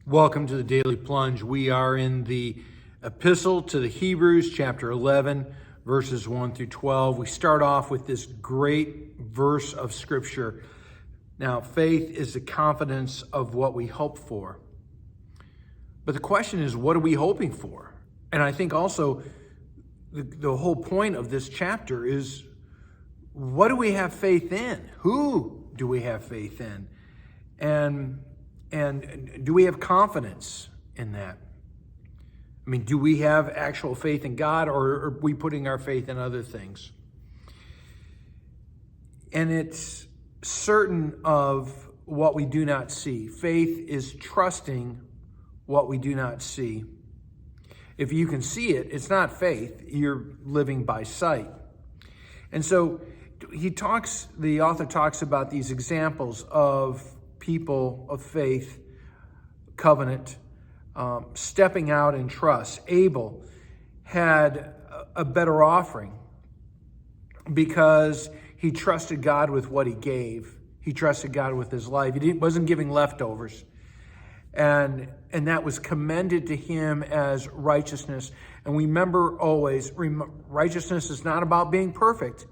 Welcome to the Daily Plunge. We are in the Epistle to the Hebrews, chapter 11, verses 1 through 12. We start off with this great verse of Scripture. Now, faith is the confidence of what we hope for. But the question is, what are we hoping for? And I think also the whole point of this chapter is, what do we have faith in? Who do we have faith in? And do we have confidence in that? I mean, do we have actual faith in God, or are we putting our faith in other things? And it's certain of what we do not see. Faith is trusting what we do not see. If you can see it, it's not faith. You're living by sight. And so the author talks about these examples of people of faith, covenant, stepping out in trust. Abel had a better offering because he trusted God with what he gave. He trusted God with his life. He wasn't giving leftovers. And that was commended to him as righteousness. And remember always, righteousness is not about being perfect.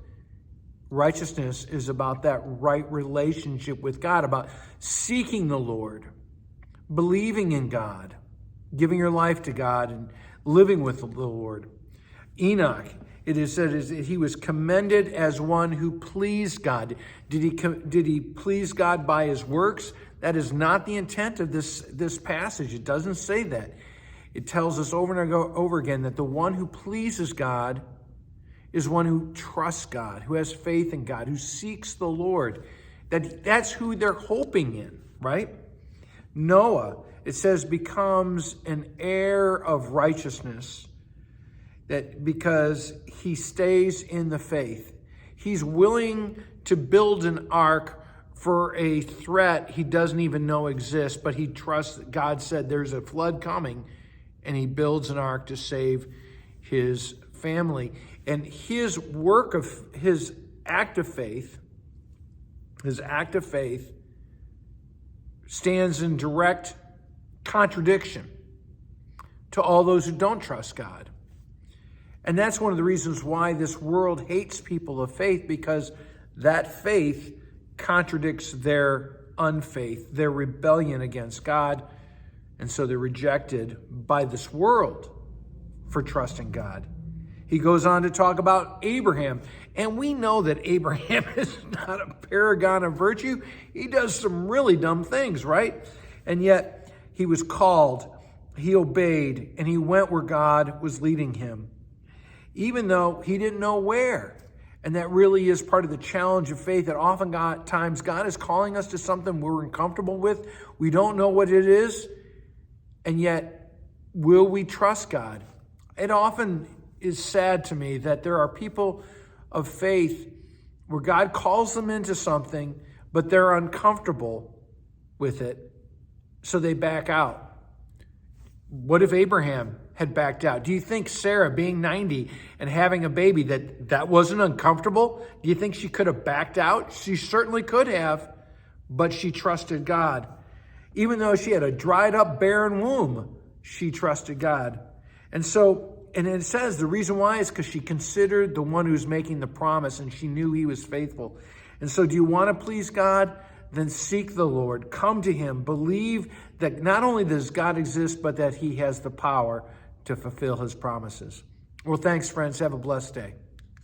Righteousness is about that right relationship with God, about seeking the Lord, believing in God, giving your life to God, and living with the Lord. Enoch, it is said, he was commended as one who pleased God. Did he please God by his works? That is not the intent of this passage. It doesn't say that. It tells us over and over again that the one who pleases God is one who trusts God, who has faith in God, who seeks the Lord. That's who they're hoping in, right? Noah, it says, becomes an heir of righteousness, that because he stays in the faith. He's willing to build an ark for a threat he doesn't even know exists, but he trusts that God said there's a flood coming, and he builds an ark to save his family. And his act of faith stands in direct contradiction to all those who don't trust God. And that's one of the reasons why this world hates people of faith, because that faith contradicts their unfaith, their rebellion against God. And so they're rejected by this world for trusting God. He goes on to talk about Abraham. And we know that Abraham is not a paragon of virtue. He does some really dumb things, right? And yet he was called, he obeyed, and he went where God was leading him, even though he didn't know where. And that really is part of the challenge of faith, that oftentimes God is calling us to something we're uncomfortable with. We don't know what it is. And yet, will we trust God? It often is sad to me that there are people of faith where God calls them into something, but they're uncomfortable with it, so they back out. What if Abraham had backed out? Do you think Sarah, being 90 and having a baby, that wasn't uncomfortable? Do you think she could have backed out? She certainly could have, but she trusted God. Even though she had a dried up, barren womb, she trusted God. And it says the reason why is because she considered the one who's making the promise, and she knew he was faithful. And so do you want to please God? Then seek the Lord. Come to him. Believe that not only does God exist, but that he has the power to fulfill his promises. Well, thanks, friends. Have a blessed day.